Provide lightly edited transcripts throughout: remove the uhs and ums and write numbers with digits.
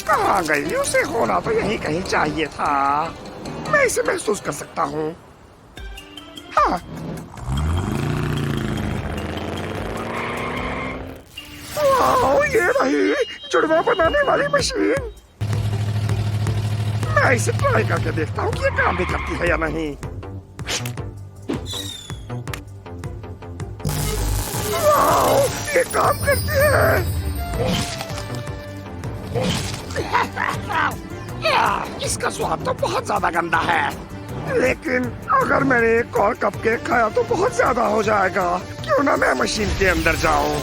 कहाँ गई? उसे होना तो यहीं कहीं चाहिए था। मैं इसे महसूस कर सकता हूँ। हाँ। वाओ, ये रही जुड़वा बनाने वाली मशीन। मैं इसे ट्राई करके देखता हूँ कि ये काम भी करती है या नहीं। वाओ, ये काम करती है। इसका स्वाद तो बहुत ज्यादा गंदा है। लेकिन अगर मैंने एक और कपकेक खाया तो बहुत ज्यादा हो जाएगा। क्यों ना मैं मशीन के अंदर जाऊं?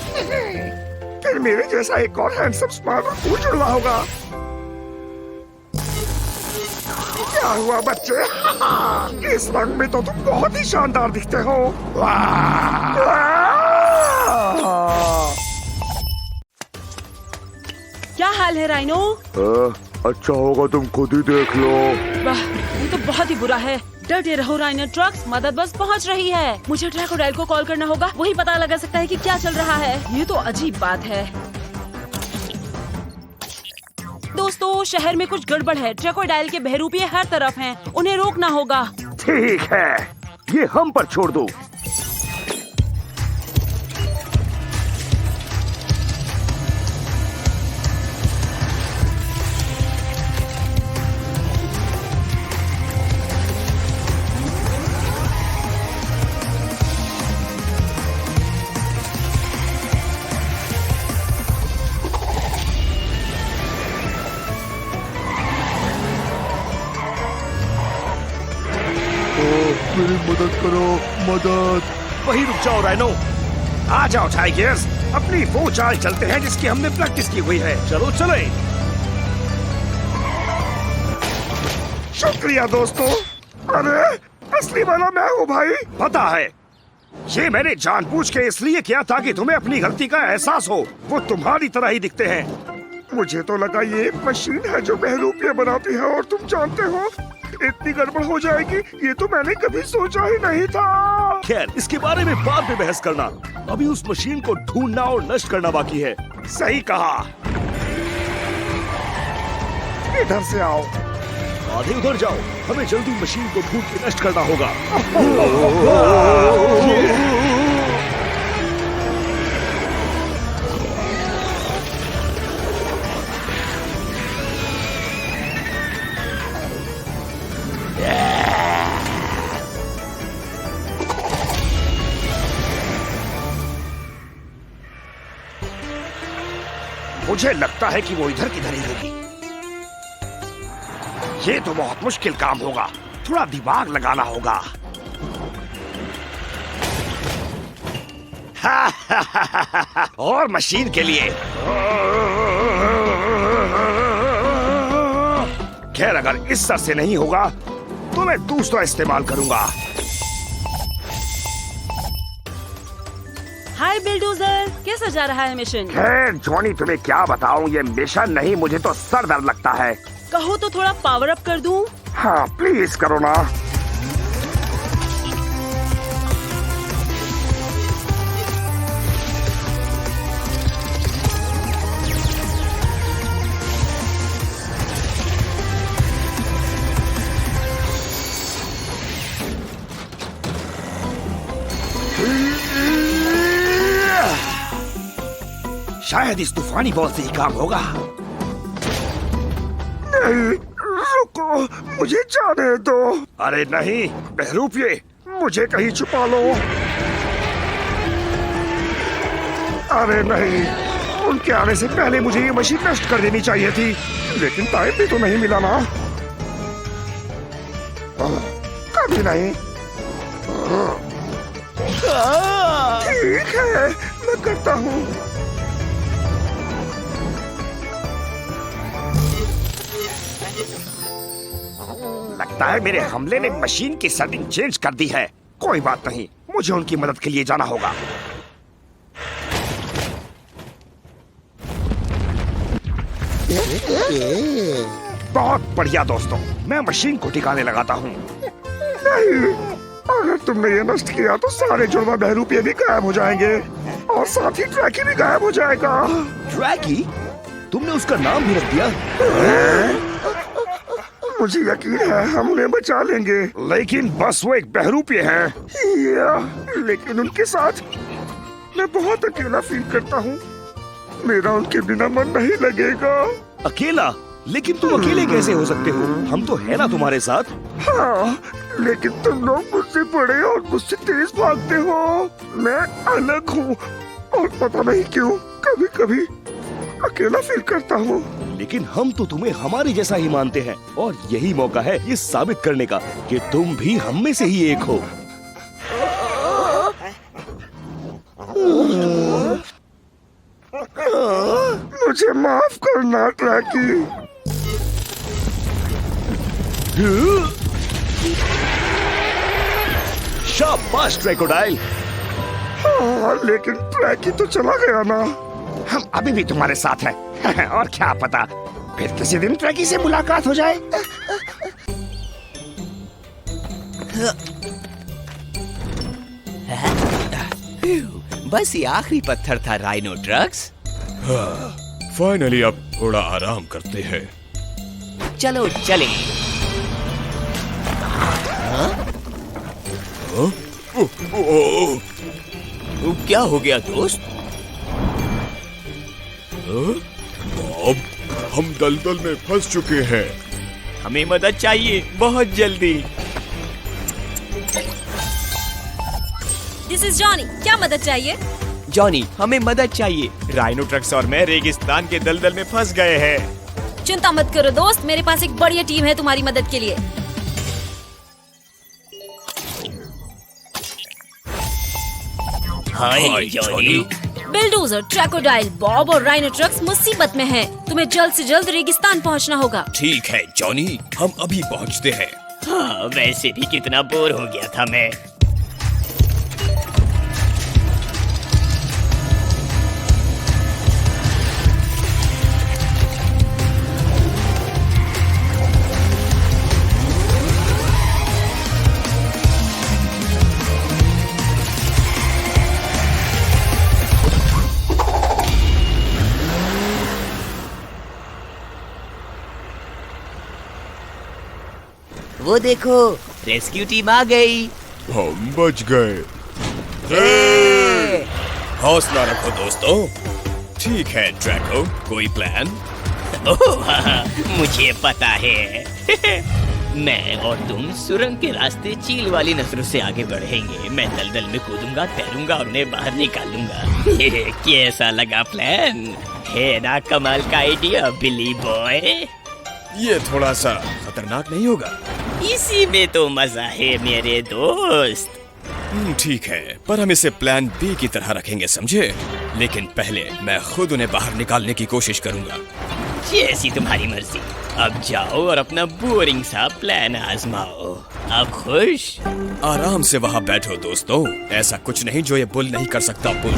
फिर मेरे जैसा एक और हैंडसम स्मार्ट और कूल जुड़वा होगा। क्या हुआ बच्चे? इस रंग में तो तुम बहुत ही शानदार दिखते हो। क्या हाल है राइनो? अच्छा होगा तुम खुद ही देख लो। वाह, ये तो बहुत ही बुरा है। डरते रहो राइनो ट्रक्स, मदद बस पहुंच रही है। मुझे ट्रैकोडाइल को कॉल करना होगा, वही पता लगा सकता है कि क्या चल रहा है। ये तो अजीब बात है। दोस्तों, शहर में कुछ गड़बड़ है। ट्रैकोडाइल के बहरूपिये हर तरफ हैं। उन्हें रोकना होगा। ठीक है, ये हम पर छोड़ दो। मेरी मदद करो, मदद। वही रुक जाओ राइनो। आ जाओ टाइगर्स, अपनी वो चाल चलते हैं जिसकी हमने प्रैक्टिस की हुई है। चलो चले। शुक्रिया दोस्तों। अरे असली वाला मैं हूँ भाई। पता है, ये मैंने जानबूझ के इसलिए किया ताकि तुम्हें अपनी गलती का एहसास हो। वो तुम्हारी तरह ही दिखते हैं। मुझे तो लगा ये एक मशीन है जो बहरूपिया बनाती है, और तुम जानते हो इतनी गड़बड़ हो जाएगी ये तो मैंने कभी सोचा ही नहीं था। खैर, इसके बारे में बाद में बहस करना। अभी उस मशीन को ढूंढना और नष्ट करना बाकी है। सही कहा। इधर से आओ। आधे उधर जाओ। हमें जल्दी मशीन को ढूंढ के नष्ट करना होगा। मुझे लगता है कि वो इधर किधर ही होगी। ये तो बहुत मुश्किल काम होगा। थोड़ा दिमाग लगाना होगा। और मशीन के लिए खैर, अगर इस सर से नहीं होगा तो मैं दूसरा इस्तेमाल करूंगा। हाय बिल्डोजर, कैसा जा रहा है मिशन? खैर जॉनी, तुम्हें क्या बताऊं, ये मिशन नहीं, मुझे तो सर दर्द लगता है। कहो तो थोड़ा पावर अप कर दूं? हाँ प्लीज करो ना। शायद इस तूफानी बॉल से ही काम होगा। नहीं, रुको, मुझे जाने दो। अरे नहीं बहरूपिये, मुझे कहीं छुपा लो। अरे नहीं, उनके आने से पहले मुझे ये मशीन नष्ट कर देनी चाहिए थी, लेकिन टाइम भी तो नहीं मिला ना। कभी नहीं। ठीक है, मैं करता हूँ। लगता है मेरे हमले ने मशीन की सेटिंग चेंज कर दी है। कोई बात नहीं, मुझे उनकी मदद के लिए जाना होगा। बहुत बढ़िया दोस्तों, मैं मशीन को ठिकाने लगाता हूँ। नहीं, अगर तुमने ये नष्ट किया तो सारे जुड़वा बहरूपिये भी गायब हो जाएंगे, और साथ ही ट्रैकी भी गायब हो जाएगा। ट्रैकी? तुमने उसका नाम भी रख दिया। मुझे यकीन है हम उन्हें बचा लेंगे, लेकिन बस वो एक बहरूपी है। लेकिन उनके साथ मैं बहुत अकेला फील करता हूँ। मेरा उनके बिना मन नहीं लगेगा। अकेला? लेकिन तुम अकेले कैसे हो सकते हो? हम तो है ना तुम्हारे साथ। हाँ, लेकिन तुम लोग मुझसे बड़े और मुझसे तेज भागते हो। मैं अलग हूँ और पता नहीं क्यों कभी कभी अकेला फील करता हूँ। लेकिन हम तो तुम्हें हमारे जैसा ही मानते हैं और यही मौका है ये साबित करने का कि तुम भी हम में से ही एक हो। मुझे माफ करना ट्रैकी। शाबाश क्रोकोडाइल। हाँ, लेकिन ट्रैकी तो चला गया ना। हम अभी भी तुम्हारे साथ हैं और क्या पता फिर किसी दिन ट्रैकी से मुलाकात हो जाए। बस ये आखिरी पत्थर था राइनो ट्रक्स। फाइनली अब थोड़ा आराम करते हैं। चलो चले। क्या हो गया दोस्त? अब हम दलदल में फंस चुके हैं। हमें मदद चाहिए बहुत जल्दी। दिस इज जॉनी, क्या मदद चाहिए? जॉनी, हमें मदद चाहिए। राइनो ट्रक्स और मैं रेगिस्तान के दलदल में फंस गए हैं। चिंता मत करो दोस्त, मेरे पास एक बढ़िया टीम है तुम्हारी मदद के लिए। हाय जॉनी। बिल्डोजर, ट्रैकोडाइल, बॉब और राइनो ट्रक्स मुसीबत में हैं। तुम्हें जल्द से जल्द रेगिस्तान पहुंचना होगा। ठीक है जॉनी, हम अभी पहुंचते हैं। हाँ, वैसे भी कितना बोर हो गया था मैं। वो देखो, रेस्क्यू टीम आ गई। हम बच गए। हौसला रखो दोस्तों। ठीक है ट्रैको, कोई प्लान? ओह, मुझे पता है। मैं और तुम सुरंग के रास्ते चील वाली नसरों से आगे बढ़ेंगे। मैं दलदल में कूदूंगा, तैरूंगा और उन्हें बाहर निकालूंगा। कैसा लगा प्लान? है ना कमाल का आइडिया बिली बॉय? ये थोड़ा सा खतरनाक नहीं होगा? इसी में तो मजा है मेरे दोस्त। ठीक है, पर हम इसे प्लान बी की तरह रखेंगे, समझे? लेकिन पहले मैं खुद उन्हें बाहर निकालने की कोशिश करूंगा। जैसी तुम्हारी मर्जी। अब जाओ और अपना बोरिंग सा प्लान आजमाओ। अब खुश? आराम से वहाँ बैठो दोस्तों। ऐसा कुछ नहीं जो ये बुल नहीं कर सकता। बुल,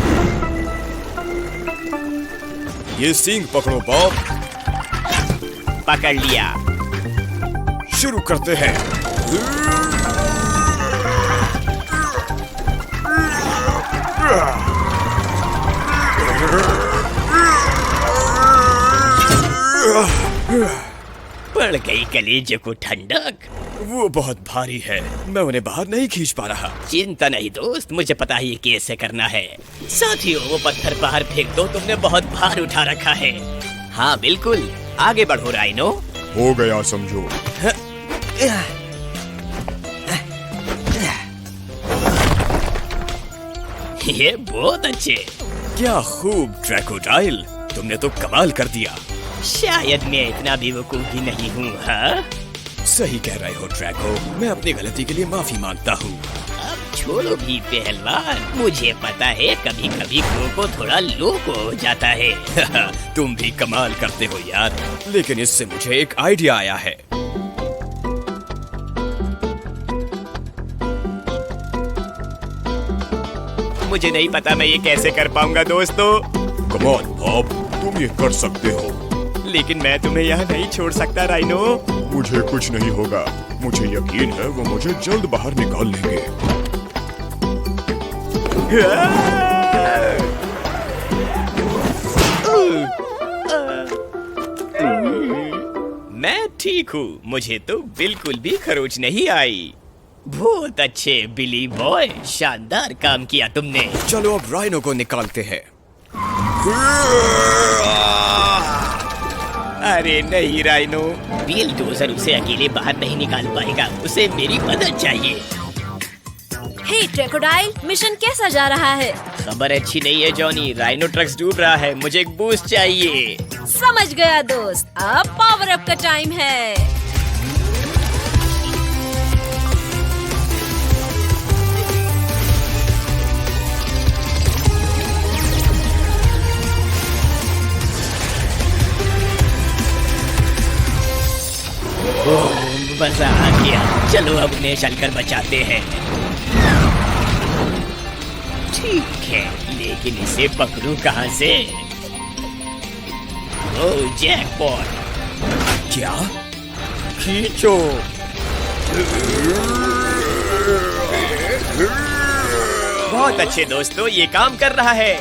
ये सींग पकड़ो बॉब। पकड़ लिया। शुरू करते हैं। पड़ गई कलेजे को ठंडक। वो बहुत भारी है, मैं उन्हें बाहर नहीं खींच पा रहा। चिंता नहीं दोस्त, मुझे पता है ये कैसे करना है। साथियों, वो पत्थर बाहर फेंक दो, तुमने बहुत भार उठा रखा है। हाँ बिल्कुल, आगे बढ़ो राइनो। हो गया समझो। ये बहुत अच्छे। क्या खूब ट्रैकोडाइल, तुमने तो कमाल कर दिया। शायद मैं इतना बेवकूफ भी नहीं हूँ। हाँ, सही कह रहे हो ट्रैको, मैं अपनी गलती के लिए माफी मांगता हूँ। अब छोड़ो भी पहलवान, मुझे पता है कभी कभी को थोड़ा लोको हो जाता है। तुम भी कमाल करते हो यार। लेकिन इससे मुझे एक आइडिया आया है। मुझे नहीं पता मैं ये कैसे कर पाऊंगा दोस्तों। कम ऑन बॉब, तुम ये कर सकते हो। लेकिन मैं तुम्हें यहाँ नहीं छोड़ सकता राइनो। मुझे कुछ नहीं होगा, मुझे यकीन है वो मुझे जल्द बाहर निकाल लेंगे। मैं ठीक हूँ, मुझे तो बिल्कुल भी खरोच नहीं आई। बहुत अच्छे बिली बॉय, शानदार काम किया तुमने। चलो अब राइनो को निकालते हैं। अरे नहीं राइनो, बिलडोजर उसे अकेले बाहर नहीं निकाल पाएगा, उसे मेरी मदद चाहिए। हे क्रोकोडाइल, मिशन कैसा जा रहा है? खबर अच्छी नहीं है जॉनी, राइनो ट्रक्स डूब रहा है, मुझे एक बूस्ट चाहिए। समझ गया दोस्त, अब पावर अप का टाइम है। मजा आ गया, चलो अब उन्हें चलकर बचाते हैं। ठीक है, लेकिन इसे पकड़ूं कहाँ से? ओह जैकपॉट! क्या? खींचो। बहुत अच्छे दोस्तों, ये काम कर रहा है।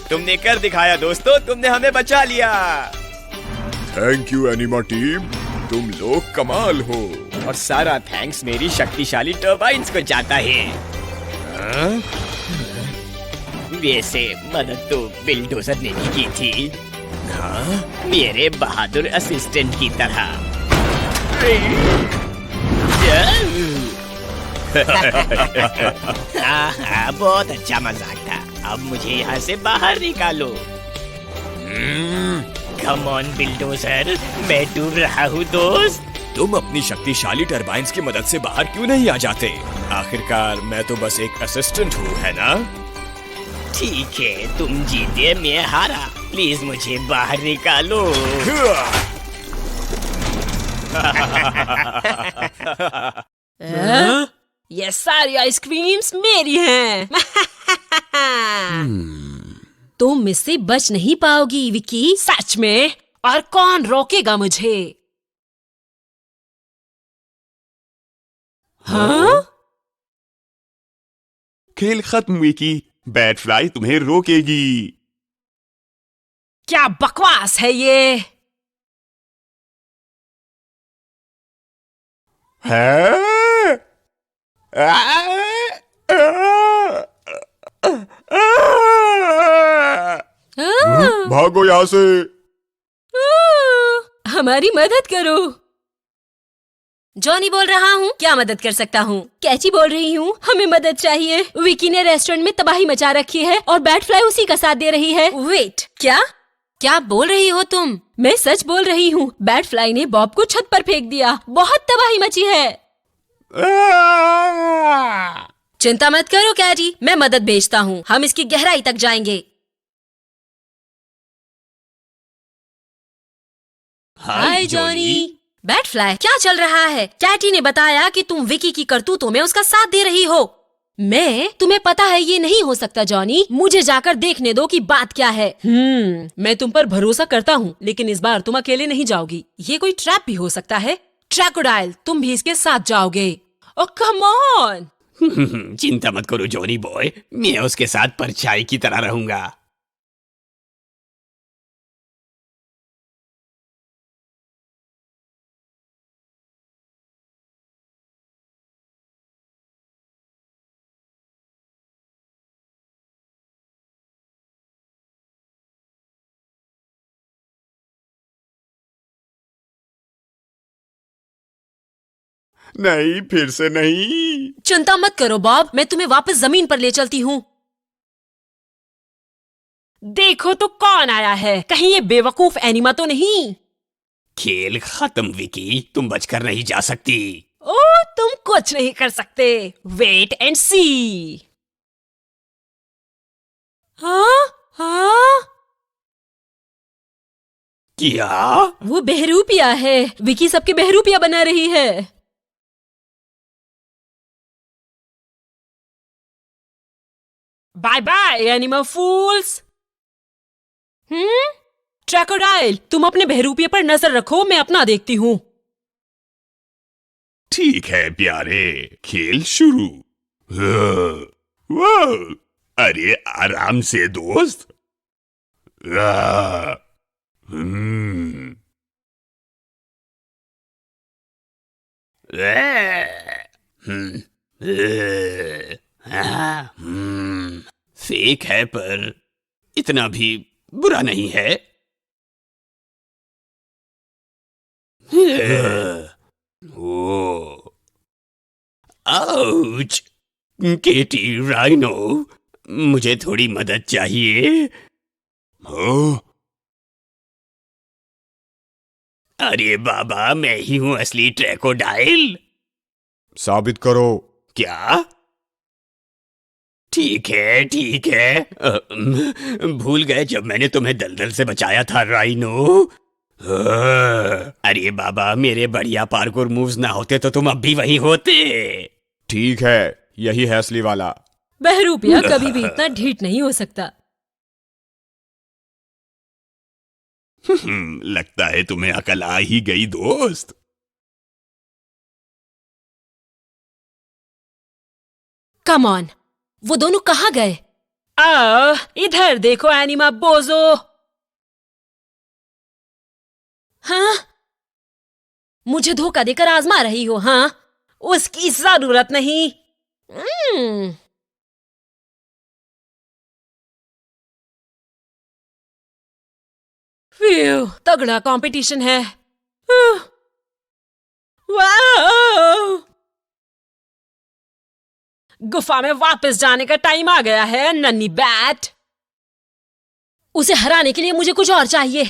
तुमने कर दिखाया दोस्तों, तुमने हमें बचा लिया। थैंक यू एनिमा टीम, तुम लोग कमाल हो। और सारा थैंक्स मेरी शक्तिशाली टर्बाइन्स को जाता है। वैसे मदद तो बिलडोजर ने भी की थी, मेरे बहादुर असिस्टेंट की तरह। बहुत अच्छा मजाक था, अब मुझे यहाँ से बाहर निकालो। कम ऑन बिलडोजर, मैं डूब रहा हूँ दोस्त। तुम अपनी शक्तिशाली टरबाइन्स की मदद से बाहर क्यों नहीं आ जाते? आखिरकार मैं तो बस एक असिस्टेंट हूँ, है ना? ठीक है, तुम जीते मैं हारा, प्लीज मुझे बाहर निकालो। ये सारी आइसक्रीम्स मेरी हैं। तुम इससे बच नहीं पाओगी विकी। सच में? और कौन रोकेगा मुझे? हाँ? खेल खत्म विकी, बैट फ्लाई तुम्हें रोकेगी। क्या बकवास है ये? है? भागो यहाँ से। हमारी मदद करो। जॉनी बोल रहा हूँ, क्या मदद कर सकता हूँ? कैची बोल रही हूँ, हमें मदद चाहिए। विकी ने रेस्टोरेंट में तबाही मचा रखी है और बैट फ्लाई उसी का साथ दे रही है। वेट, क्या क्या बोल रही हो तुम? मैं सच बोल रही हूँ, बैट फ्लाई ने बॉब को छत पर फेंक दिया, बहुत तबाही मची है। चिंता मत करो कैटी, मैं मदद भेजता हूँ, हम इसकी गहराई तक जाएंगे। हाय जॉनी। बैट फ्लाई, क्या चल रहा है? कैटी ने बताया कि तुम विकी की करतूतों में उसका साथ दे रही हो। तुम्हें पता है ये नहीं हो सकता जॉनी, मुझे जाकर देखने दो कि बात क्या है। मैं तुम पर भरोसा करता हूँ, लेकिन इस बार तुम अकेले नहीं जाओगी। ये कोई ट्रैप भी हो सकता है। क्रोकोडाइल, तुम भी इसके साथ जाओगे। ओह कम ऑन। चिंता मत करो जॉनी बॉय, मैं उसके साथ परछाई की तरह रहूंगा। नहीं, फिर से नहीं। चिंता मत करो बॉब, मैं तुम्हें वापस जमीन पर ले चलती हूँ। देखो तो कौन आया है, कहीं ये बेवकूफ एनिमा तो नहीं? खेल खत्म विकी, तुम बचकर नहीं जा सकती। ओह, तुम कुछ नहीं कर सकते। वेट एंड सी। हाँ? क्या? वो बहरूपिया है। विकी सबके बहरूपिया बना रही है। बाय बाय एनिमल फूल्स। क्रोकोडाइल, तुम अपने बहरूपिये पर नजर रखो, मैं अपना देखती हूँ। ठीक है प्यारे, खेल शुरू। वाह, अरे आराम से दोस्त। फेक है पर इतना भी बुरा नहीं है। ओ, आउच, केटी राइनो, मुझे थोड़ी मदद चाहिए। हो, अरे बाबा, मैं ही हूं असली ट्रैकोडाइल। साबित करो। क्या? ठीक है ठीक है। भूल गए जब मैंने तुम्हें दलदल से बचाया था राइनो। अरे बाबा, मेरे बढ़िया पार्कोर मूव्स ना होते तो तुम अब भी वहीं होते। ठीक है, यही है असली वाला। बहरूपिया कभी भी इतना ढीठ नहीं हो सकता। लगता है तुम्हें अकल आ ही गई दोस्त। कम ऑन, वो दोनों कहाँ गए? इधर देखो एनिमा बोजो। हाँ, मुझे धोखा देकर आजमा रही हो? हाँ, उसकी जरूरत नहीं। तगड़ा कंपटीशन है। वाह! गुफा में वापस जाने का टाइम आ गया है नन्ही बैट। उसे हराने के लिए मुझे कुछ और चाहिए।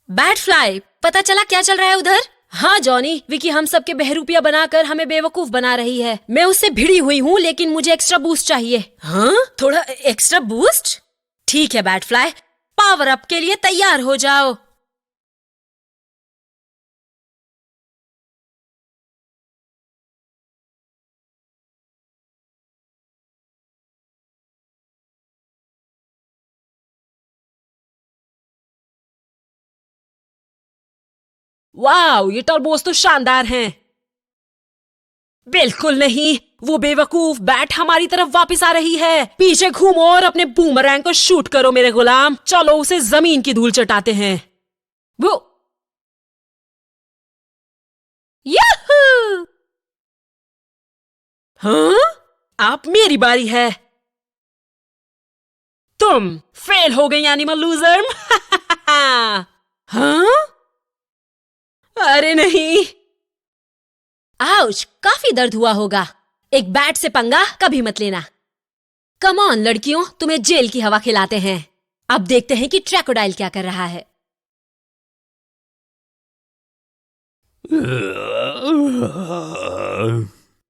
बैटफ्लाई, पता चला क्या चल रहा है उधर? हाँ जॉनी, विकी हम सब के बहरूपिया बनाकर हमें बेवकूफ बना रही है। मैं उससे भिड़ी हुई हूँ, लेकिन मुझे एक्स्ट्रा बूस्ट चाहिए। हाँ, थोड़ा एक्स्ट्रा बूस्ट? ठीक है बैटफ्लाई, पावर अप के लिए तैयार हो जाओ। वाह, ये टर्बोस तो शानदार हैं। बिल्कुल नहीं, वो बेवकूफ बैट हमारी तरफ वापस आ रही है। पीछे घूमो और अपने बूमरैंग को शूट करो मेरे गुलाम। चलो उसे जमीन की धूल चटाते हैं। वो याहू! हाँ, आप मेरी बारी है। तुम फेल हो गई एनिमल लूजर। हाँ? अरे नहीं। आउच, काफी दर्द हुआ होगा। एक बैट से पंगा कभी मत लेना। कम ऑन लड़कियों, तुम्हें जेल की हवा खिलाते हैं। अब देखते हैं कि ट्रैकोडाइल क्या कर रहा है।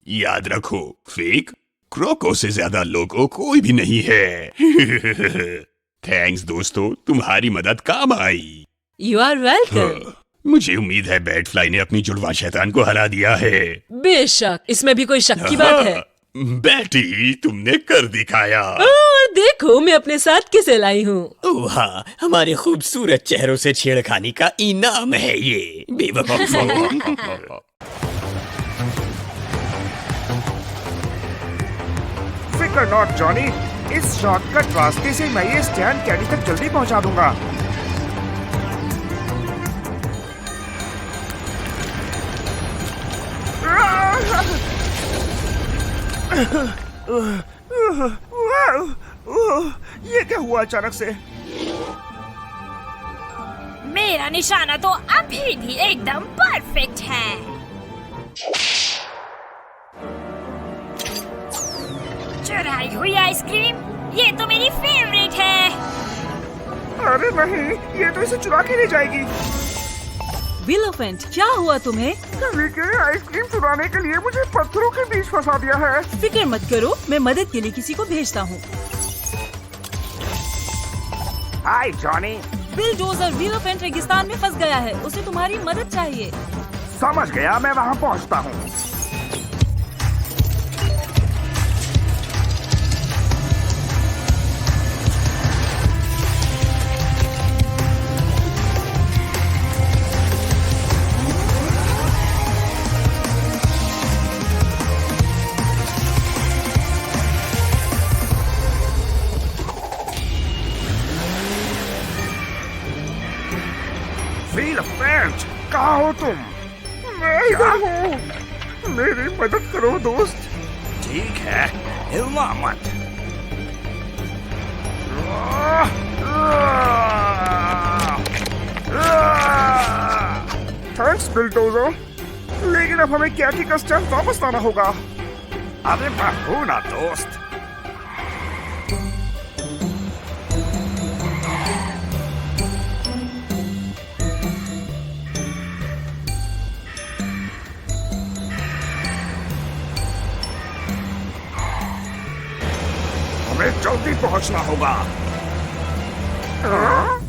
याद रखो, फेक क्रोको से ज्यादा लोगो कोई भी नहीं है। थैंक्स दोस्तों, तुम्हारी मदद काम आई। You are welcome. मुझे उम्मीद है बैटफ्लाई ने अपनी जुड़वा शैतान को हरा दिया है। बेशक, इसमें भी कोई शक की बात है। बैटी, तुमने कर दिखाया। और देखो मैं अपने साथ किसे लाई हूँ। ओह, हमारे खूबसूरत चेहरों से छेड़खानी का इनाम है ये बेवकूफों। फिकर नॉट जॉनी, इस शॉर्टकट रास्ते से मैं ये स्टैंड कैडी तक जल्दी पहुंचा दूंगा। ये क्या हुआ अचानक से? मेरा निशाना तो अभी भी एकदम परफेक्ट है। चुराई हुई आइसक्रीम, ये तो मेरी फेवरेट है। अरे नहीं, ये तो इसे चुरा के ले जाएगी। विलोफेंट, क्या हुआ तुम्हें? कभी के आइसक्रीम चुराने के लिए मुझे पत्थरों के बीच फंसा दिया है। फिक्र मत करो, मैं मदद के लिए किसी को भेजता हूँ। हाय जॉनी। बिलडोजर विलोफेंट रेगिस्तान में फंस गया है, उसे तुम्हारी मदद चाहिए। समझ गया, मैं वहाँ पहुँचता हूँ। व्हील ऑफ फ्रेंच, कहाँ हो तुम? मैं इधर हूँ, मेरी मदद करो दोस्त। ठीक है, हिलना मत। थैंक्स बिल्डोजर, लेकिन अब हमें कैटी का स्टैंड वापस लाना होगा। अरे मैं ना दोस्त। हमें जल्दी पहुंचना होगा। हाँ?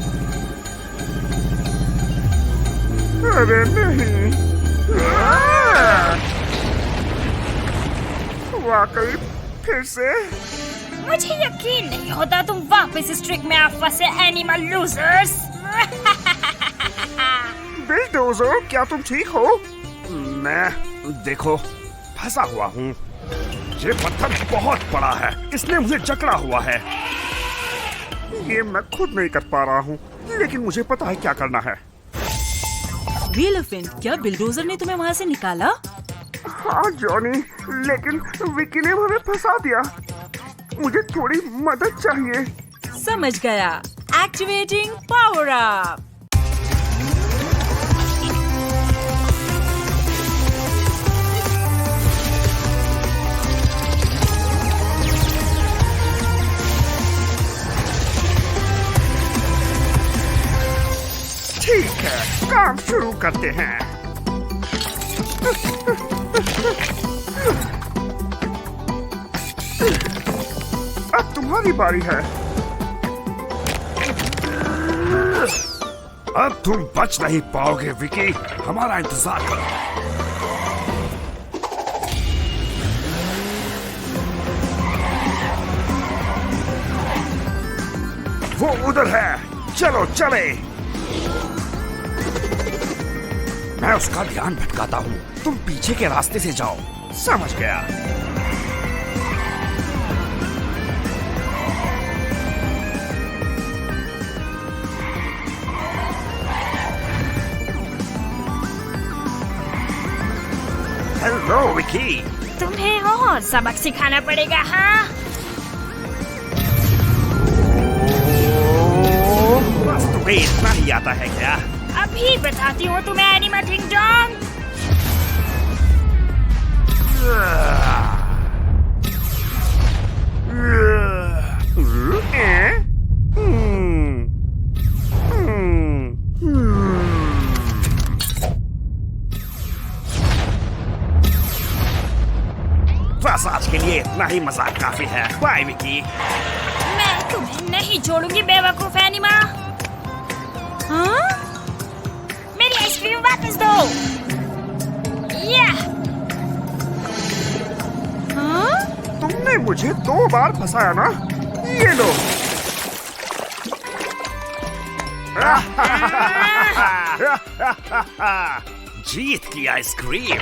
अरे नहीं, वाकई फिर से? मुझे यकीन नहीं होता तुम वापस इस ट्रिक में आप फंसे एनिमल लूजर्स। बिल्डोजर, क्या तुम ठीक हो? मैं देखो फंसा हुआ हूँ। ये पत्थर बहुत बड़ा है, इसने मुझे जकड़ा हुआ है। ये मैं खुद नहीं कर पा रहा हूँ, लेकिन मुझे पता है क्या करना है। व्हीलफिन, क्या बिल्डोजर ने तुम्हें वहाँ से निकाला? हाँ जॉनी, लेकिन विकी ने हमें फंसा दिया। मुझे थोड़ी मदद चाहिए। समझ गया। Activating power up. ठीक है, काम शुरू करते हैं। अब तुम्हारी बारी है। अब तुम बच नहीं पाओगे विकी, हमारा इंतजार करो। वो उधर है, चलो चले। मैं उसका ध्यान भटकाता हूँ, तुम पीछे के रास्ते से जाओ। समझ गया। हेलो विकी। तुम्हें और सबक सिखाना पड़ेगा। हाँ, बस तुम्हें इतना ही आता है क्या? अभी बताती हूँ तुम्हें एनिमल किंगडम। बस आज के लिए इतना ही मजाक काफी है। बाय विकी। मैं तुम्हें नहीं छोड़ूंगी बेवकूफ एनिमा। हाँ? मेरी आइसक्रीम वापस दो। या हाँ? तुमने मुझे 2 बार फंसाया ना, ये लो। जीत की आइसक्रीम,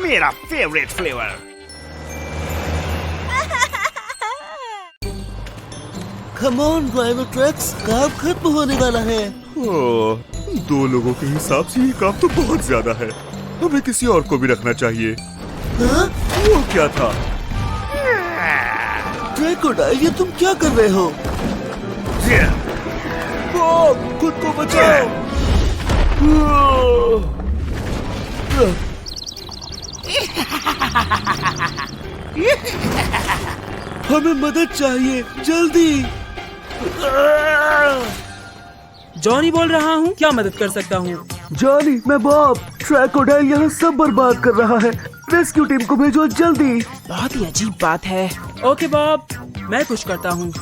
मेरा favourite flavour. Come on driver trucks, काम खत्म होने वाला है। 2 लोगों के हिसाब से ये काम तो बहुत ज्यादा है। हमें किसी और को भी रखना चाहिए। हाँ? वो क्या था? क्रोकोडाइल, ये तुम क्या कर रहे हो? बॉब, खुद को बचाओ। हमें मदद चाहिए, जल्दी। जॉनी बोल रहा हूँ, क्या मदद कर सकता हूँ? जॉनी, मैं बॉब। क्रोकोडाइल यहाँ सब बर्बाद कर रहा है। रेस्क्यू टीम को भेजो जल्दी। बहुत ही अजीब बात है। ओके बॉब, मैं कुछ करता हूँ।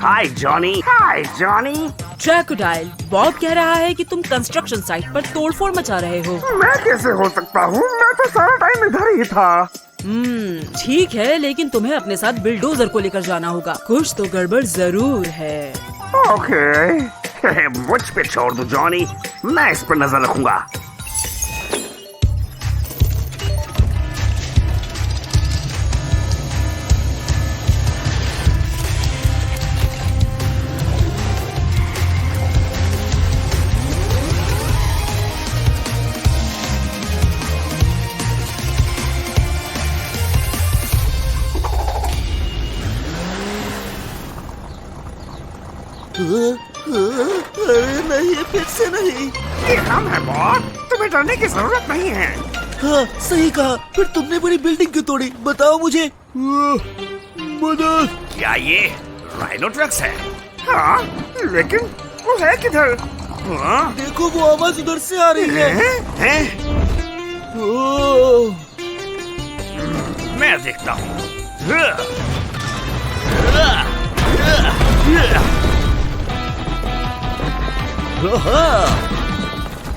हाय जॉनी। हाय जॉनी। क्रोकोडाइल, बॉब कह रहा है कि तुम कंस्ट्रक्शन साइट पर तोड़फोड़ मचा रहे हो। मैं कैसे हो सकता हूँ? मैं तो सारा टाइम इधर ही था। ठीक है, लेकिन तुम्हें अपने साथ बिल्डोजर को लेकर जाना होगा। कुछ तो गड़बड़ जरूर है। ओके, मुझ पे छोड़ दो जॉनी, मैं इस पर नजर रखूंगा। अरे नहीं, फिर से नहीं। ये हम है बॉब, तुम्हें डरने की जरूरत नहीं है। हाँ सही कहा। फिर तुमने बड़ी बिल्डिंग क्यों तोड़ी, बताओ मुझे। मदद। क्या ये राइनोट्रक्स है? हाँ, लेकिन वो है किधर? हाँ? देखो वो आवाज उधर से आ रही है। हैं? ओह, मैं देखता हूँ।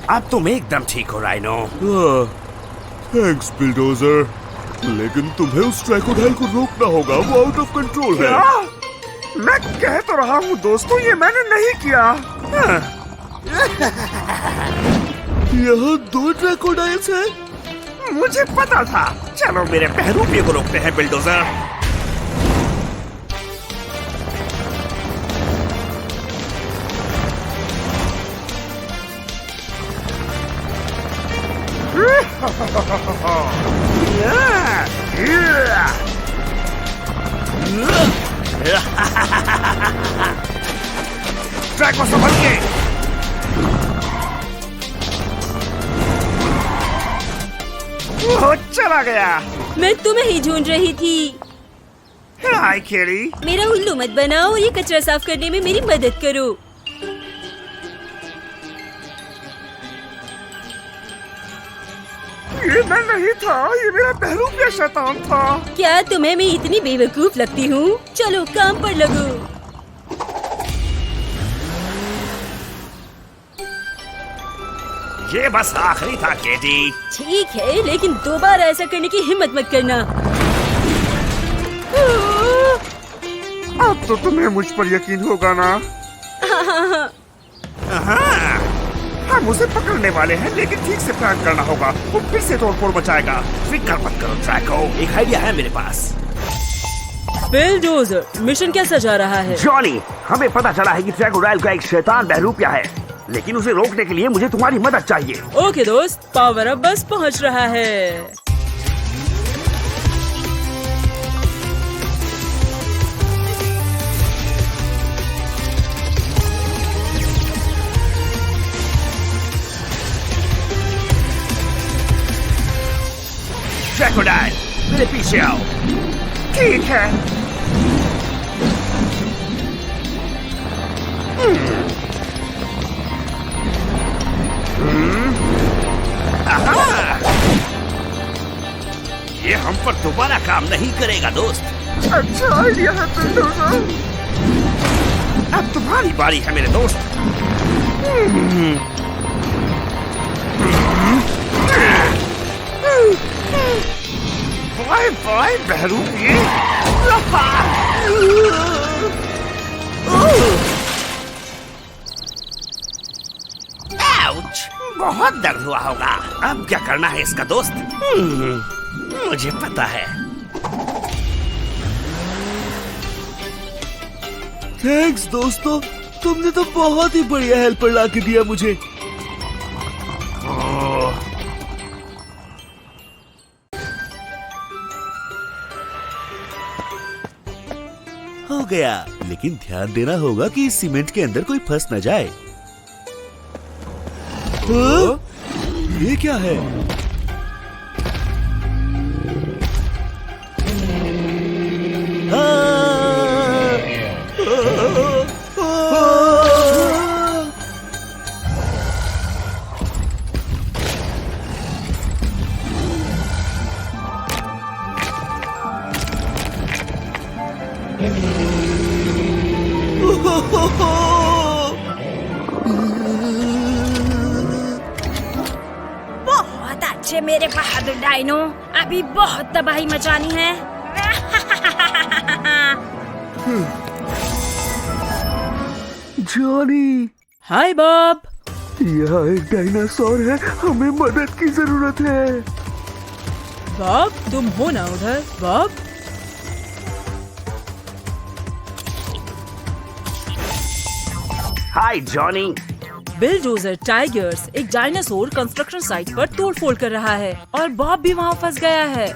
अब तुम एकदम ठीक हो राइनो। थैंक्स बिल्डोजर, लेकिन तुम्हें उस ट्रैकोडाइल को रोकना होगा, वो आउट ऑफ कंट्रोल है। क्या? मैं कह तो रहा हूँ दोस्तों, ये मैंने नहीं किया। यहाँ 2 ट्रैकोडाइल्स हैं। मुझे पता था। चलो मेरे बहरूपिये को रोकते हैं बिल्डोजर। ट्रैक को संभल के। वो चला गया। मैं तुम्हें ही ढूंढ रही थी। हाय केली। मेरा उल्लू मत बनाओ और ये कचरा साफ करने में मेरी मदद करो। ये मैं नहीं था, ये मेरा बहरूपिया शैतान था। क्या तुम्हें मैं इतनी बेवकूफ लगती हूँ? चलो काम पर लगो। ये बस आखिरी था केटी। ठीक है, लेकिन दोबारा ऐसा करने की हिम्मत मत करना। अब तो तुम्हें मुझ पर यकीन होगा ना? हाँ, हम उसे पकड़ने वाले हैं, लेकिन ठीक से प्लान करना होगा। वो फिर से तोड़फोड़ मचाएगा। फिक्र मत करो ट्रैको, एक आइडिया है मेरे पास। बिल्डोजर, मिशन कैसा जा रहा है? जॉनी, हमें पता चला है कि ट्रैकोडाइल का एक शैतान बहरूपिया है, लेकिन उसे रोकने के लिए मुझे तुम्हारी मदद चाहिए। ओके दोस्त, पावर अप बस पहुंच रहा है। ट्रैकोडाइल, मेरे पीछे आओ। ठीक है। ये हम पर दोबारा काम नहीं करेगा दोस्त। अच्छा आइडिया है बिल्डोजर। अब तुम्हारी बारी है मेरे दोस्त। Bye bye बहरूपिये। आउच, बहुत दर्द हुआ होगा। अब क्या करना है इसका दोस्त? मुझे पता है। थैंक्स दोस्तों, तुमने तो बहुत ही बढ़िया हेल्पर ला के दिया मुझे। हो गया, लेकिन ध्यान देना होगा कि इस सीमेंट के अंदर कोई फंस न जाए। हाँ? ये क्या है? बहुत अच्छे मेरे बहादुर डायनो, अभी बहुत तबाही मचानी है। जॉनी, हाय बॉब। यहाँ एक डायनासोर है, हमें मदद की जरूरत है। बॉब, तुम हो ना उधर? बॉब, हाय जॉनी। बिलडोजर टाइगर्स एक डायनासोर कंस्ट्रक्शन साइट पर तोड़फोड़ कर रहा है और बॉब भी वहाँ फंस गया है।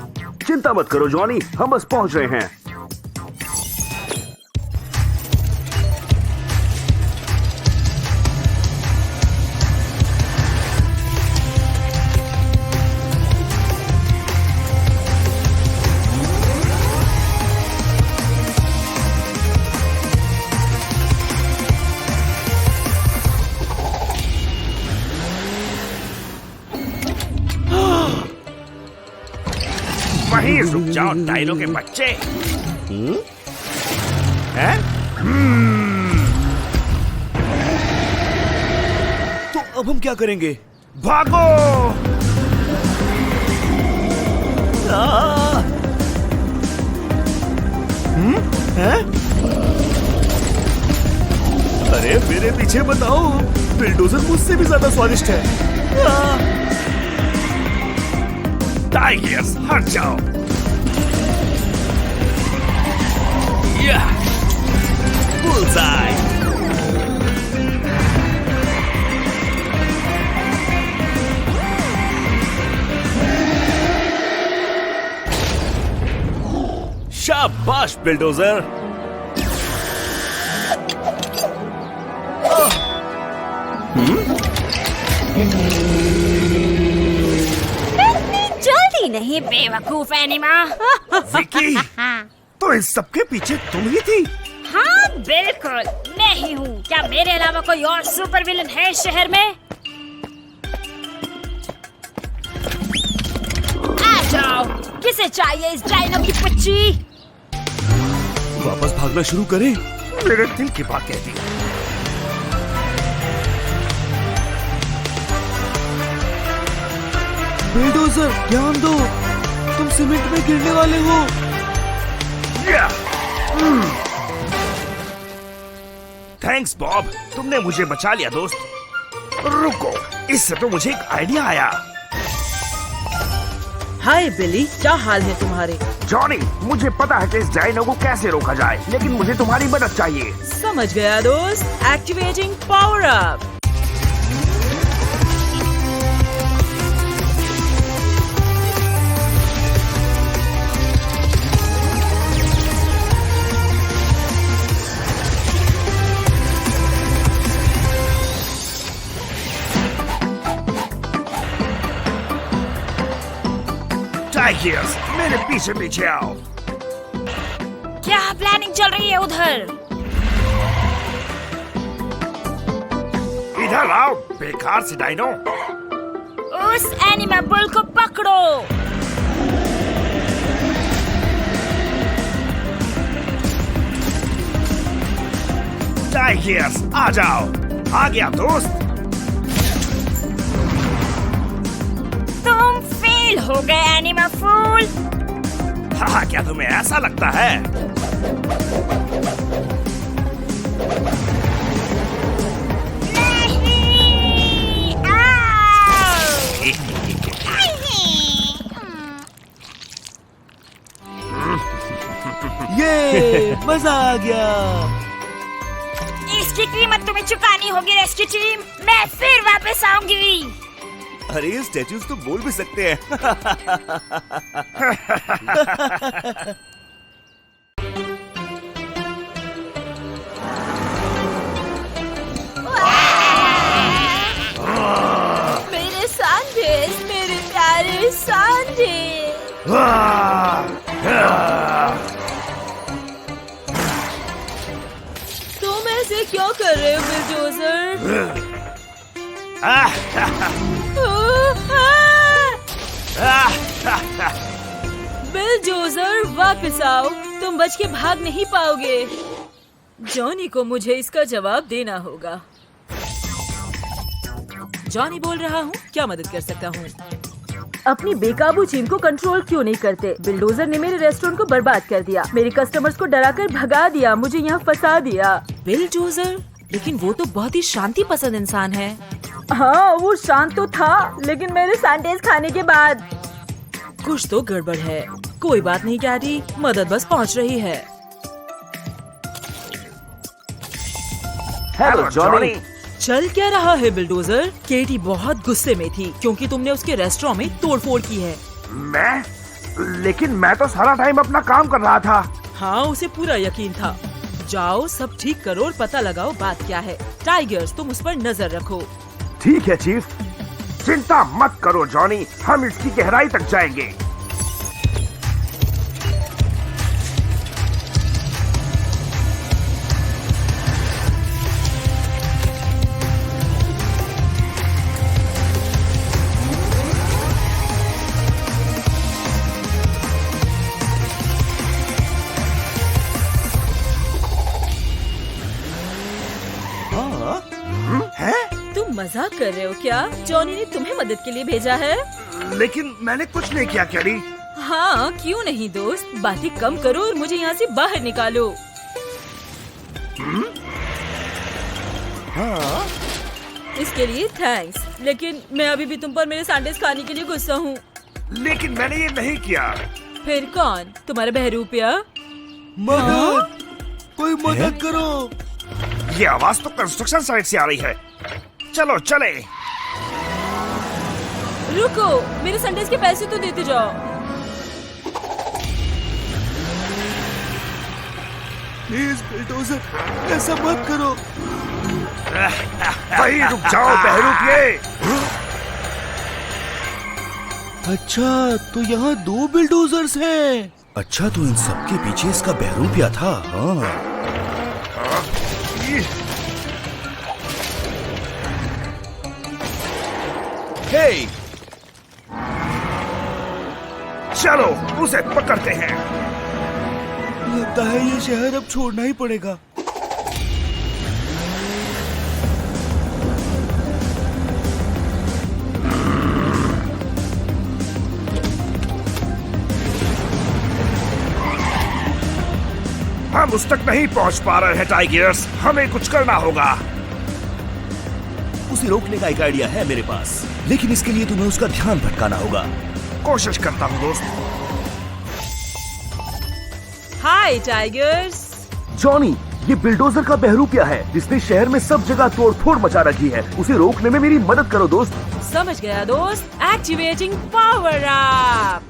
चिंता मत करो जॉनी, हम बस पहुँच रहे हैं। जाओ डायनो के बच्चे। हैं? तो अब हम क्या करेंगे? भागो। हैं? अरे मेरे पीछे बताओ, बिल्डोजर मुझसे भी ज्यादा स्वादिष्ट है। टाइगर्स हट जाओ। बुलसाई। शाबाश बिल्डोजर। जल्दी नहीं बेवकूफ एनिमा। विकी, तो इन सबके पीछे तुम ही थी? हाँ बिल्कुल, मैं ही हूँ। क्या मेरे अलावा कोई और सुपर विलन है इस शहर में? आ जाओ, किसे चाहिए इस डायनो की बच्ची? वापस भागना शुरू करें? मेरे दिल की बात कहती है। बिल्डोजर ध्यान दो, तुम सीमेंट में गिरने वाले हो। थैंक्स बॉब, तुमने मुझे बचा लिया दोस्त। रुको, इससे तो मुझे एक आइडिया आया। हाय बिली, क्या हाल है तुम्हारे? जॉनी, मुझे पता है कि इस डायनो को कैसे रोका जाए, लेकिन मुझे तुम्हारी मदद चाहिए। समझ गया दोस्त। Activating power up. टाइगर्स, मेरे पीछे पीछे आओ। क्या प्लानिंग चल रही है उधर? इधर आओ बेकार से डायनो। उस एनिमा बुल को पकड़ो। टाइगर्स आ जाओ। आ गया दोस्त। तुम फेल हो गए एनिमा फूल। हाँ, क्या तुम्हें ऐसा लगता है? नहीं। आओ। ये मजा आ गया। इसकी कीमत तुम्हें चुकानी होगी रेस्क्यू टीम। मैं फिर वापस आऊंगी। अरे ये स्टैचूज तो बोल भी सकते हैं। मेरे सांडेस, मेरे प्यारे सांडेस। तुम ऐसे क्यों कर रहे हो बिल्डोजर? बिल्डोजर वापस आओ, तुम बच के भाग नहीं पाओगे। जॉनी को मुझे इसका जवाब देना होगा। जॉनी बोल रहा हूँ, क्या मदद कर सकता हूँ? अपनी बेकाबू चीन को कंट्रोल क्यों नहीं करते? बिल्डोजर ने मेरे रेस्टोरेंट को बर्बाद कर दिया, मेरे कस्टमर्स को डराकर भगा दिया, मुझे यहाँ फंसा दिया। बिल्डोजर? लेकिन वो तो बहुत ही शांति पसंद इंसान है। हाँ, वो शांत तो था, लेकिन मेरे सैंडविच खाने के बाद कुछ तो गड़बड़ है। कोई बात नहीं कैटी, मदद बस पहुँच रही है। Hello Johnny. चल क्या रहा है बिल्डोजर? केटी बहुत गुस्से में थी क्योंकि तुमने उसके रेस्टोरेंट में तोड़फोड़ की है। लेकिन मैं तो सारा टाइम अपना काम कर रहा था। हाँ, उसे पूरा यकीन था। जाओ सब ठीक करो और पता लगाओ बात क्या है। टाइगर्स, तुम उस पर नजर रखो। ठीक है चीफ, चिंता मत करो जॉनी, हम इसकी गहराई तक जाएंगे। मजाक कर रहे हो क्या? जॉनी ने तुम्हें मदद के लिए भेजा है? लेकिन मैंने कुछ नहीं किया कैरी। हाँ, क्यों नहीं दोस्त, बातें कम करो और मुझे यहाँ से बाहर निकालो। हाँ? इसके लिए थैंक्स, लेकिन मैं अभी भी तुम पर मेरे सैंडविच खाने के लिए गुस्सा हूँ। लेकिन मैंने ये नहीं किया। फिर कौन? तुम्हारा बहरूपिया? मदद, कोई मदद करो। ये आवाज तो कंस्ट्रक्शन साइट से आ रही है। चलो चले। रुको, मेरे सैंडविच के पैसे तो देते जाओ। प्लीज बिल्डोजर, ऐसा मत करो। वहीं रुक जाओ बहरूपिये। अच्छा, तो यहाँ 2 बिल्डोजर्स हैं। अच्छा, तो इन सबके पीछे इसका बहरूपिया था। हाँ। हे, चलो उसे पकड़ते हैं। लगता है ये शहर अब छोड़ना ही पड़ेगा। हम उस तक नहीं पहुंच पा रहे हैं टाइगर्स, हमें कुछ करना होगा। उसे रोकने का एक आइडिया है मेरे पास, लेकिन इसके लिए तुम्हें उसका ध्यान भटकाना होगा। कोशिश करता हूँ दोस्त। हाय टाइगर्स। जॉनी, ये बिल्डोजर का बहरूपिया है जिसने शहर में सब जगह तोड़फोड़ मचा रखी है। उसे रोकने में मेरी मदद करो दोस्त। समझ गया दोस्त, एक्टिवेटिंग पावर अप।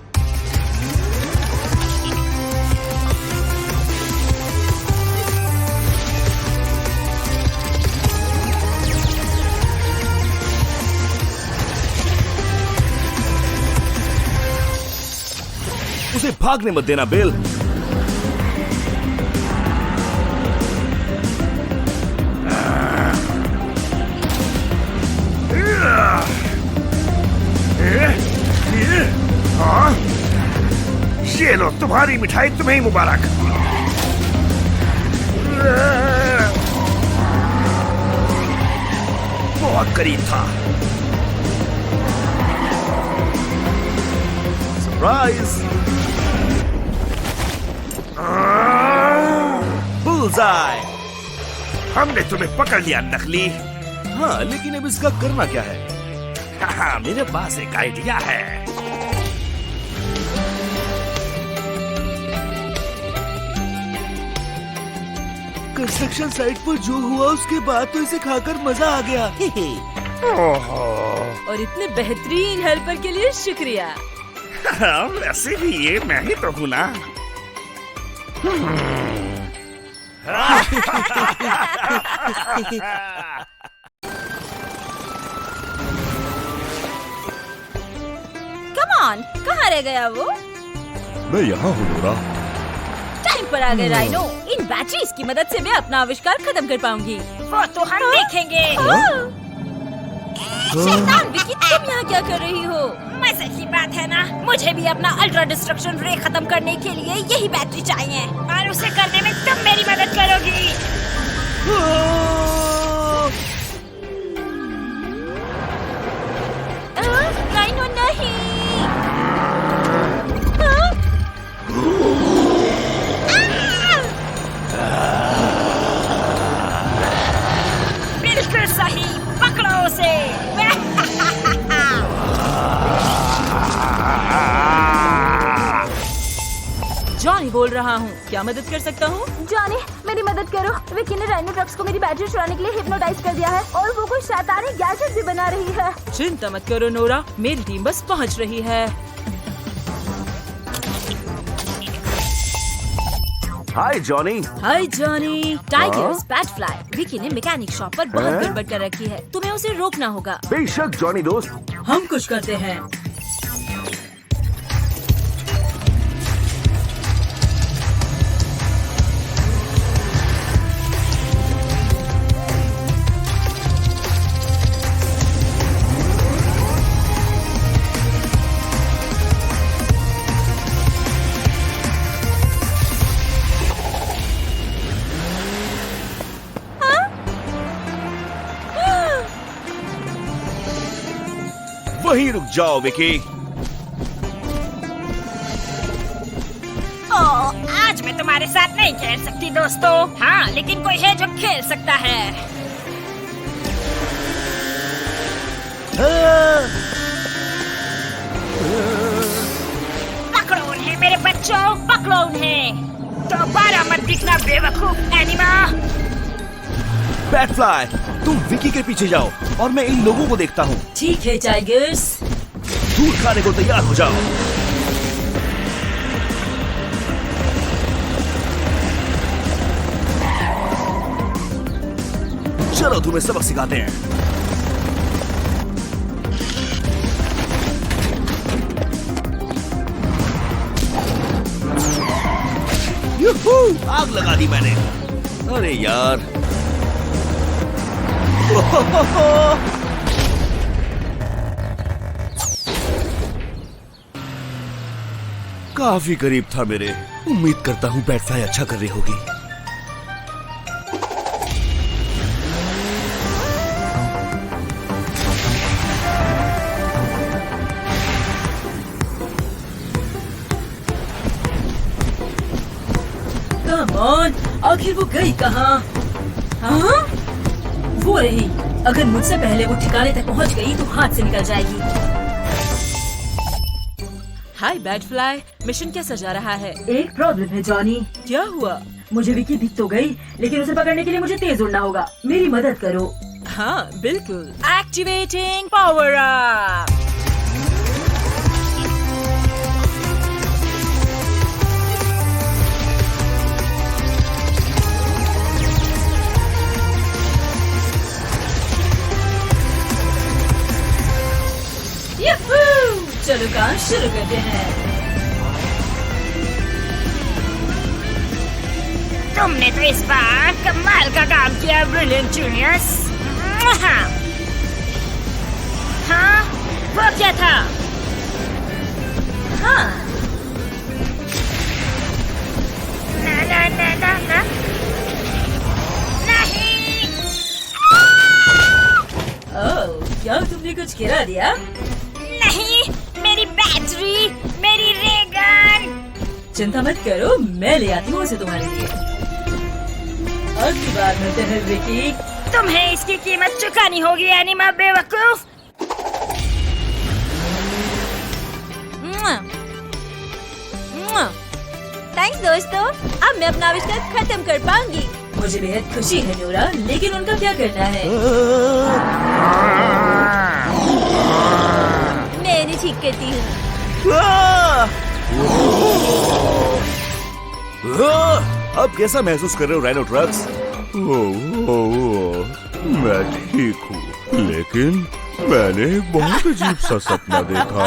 उसे भागने मत देना बेल। हाँ? ये लो तुम्हारी मिठाई, तुम्हें ही मुबारक। बहुत करीब था। सरप्राइज! बुलजाई! हमने तुम्हें पकड़ लिया नकली। हाँ, लेकिन अब इसका करना क्या है? हाँ, मेरे पास एक आइडिया है। कंस्ट्रक्शन साइट पर जो हुआ उसके बाद तो इसे खाकर मजा आ गया। ओहो। और इतने बेहतरीन हेल्पर के लिए शुक्रिया। हाँ, वैसे भी ये मैं ही तो हूँ ना। कम ऑन, कहाँ रह गया वो? मैं यहाँ हूँ नोरा। टाइम पर आ गए राइनो। इन बैटरीज की मदद से मैं अपना आविष्कार खत्म कर पाऊंगी। वो तो हम देखेंगे। शैतान विकी, तुम यहाँ क्या कर रही हो? मजे की बात है ना, मुझे भी अपना अल्ट्रा डिस्ट्रक्शन रे खत्म करने के लिए यही बैटरी चाहिए, और उसे करने में तुम मेरी मदद करोगी। राइनो नहीं। बिल्कुल सही, पकड़ो उसे। जॉनी बोल रहा हूँ, क्या मदद कर सकता हूँ? जॉनी, मेरी मदद करो। विकी ने राइनो ट्रक्स को मेरी बैटरी चुराने के लिए हिप्नोटाइज कर दिया है और वो कोई शैतानी गैजेट भी बना रही है। चिंता मत करो नोरा, मेरी टीम बस पहुँच रही है। हाय जॉनी। हाय जॉनी। टाइगर्स, बैटफ्लाई, विकी ने मैकेनिक शॉप पर बहुत गड़बड़ कर रखी है। तुम्हें उसे रोकना होगा। बेशक जॉनी दोस्त। हम कुछ करते हैं। वहीं रुक जाओ विकी। आज मैं तुम्हारे साथ नहीं खेल सकती दोस्तों। हाँ, लेकिन कोई है जो खेल सकता है। पकड़ो उन्हें मेरे बच्चों, पकड़ो उन्हें। दोबारा मत दिखना बेवकूफ एनिमा। बैटफ्लाई, तुम विकी के पीछे जाओ और मैं इन लोगों को देखता हूँ। ठीक है टाइगर्स। दूध खाने को तैयार हो जाओ। चलो तुम्हें सबक सिखाते हैं। यूहू, आग लगा दी मैंने। अरे यार। काफी करीब था मेरे। उम्मीद करता हूँ बैटफ्लाई अच्छा कर रही होगी। आखिर वो गई कहाँ? हाँ? वो रही। अगर मुझसे पहले वो ठिकाने तक पहुँच गई तो हाथ से निकल जाएगी। हाय बैटफ्लाई, मिशन कैसा जा रहा है? एक प्रॉब्लम है जॉनी। क्या हुआ? मुझे विकी दिख तो गई, लेकिन उसे पकड़ने के लिए मुझे तेज उड़ना होगा। मेरी मदद करो। हाँ बिल्कुल। Activating power up. चलो काम शुरू करते हैं। तुमने तो इस बार कमाल का काम किया ब्रिलियंट जूनियर्स। हाँ, वो क्या था? हाँ। ना ना ना ना ना नहीं। ओह, क्या तुमने कुछ गिरा दिया? नहीं, मेरी बैटरी, मेरी रेगन। चिंता मत करो, मैं ले आती हूँ उसे तुम्हारे लिए। अगली बार मिलते हैं विकी। तुम्हें इसकी कीमत चुकानी होगी एनिमा बेवकूफ। थैंक्स दोस्तों, अब मैं अपना आविष्कार खत्म कर पाऊंगी। मुझे बेहद खुशी है नोरा, लेकिन उनका क्या करना है? मैं इन्हें ठीक करती हूँ। अब कैसा महसूस कर रहे हो राइनो ट्रक्स? मैं ठीक हूँ, लेकिन मैंने एक बहुत अजीब सा सपना देखा।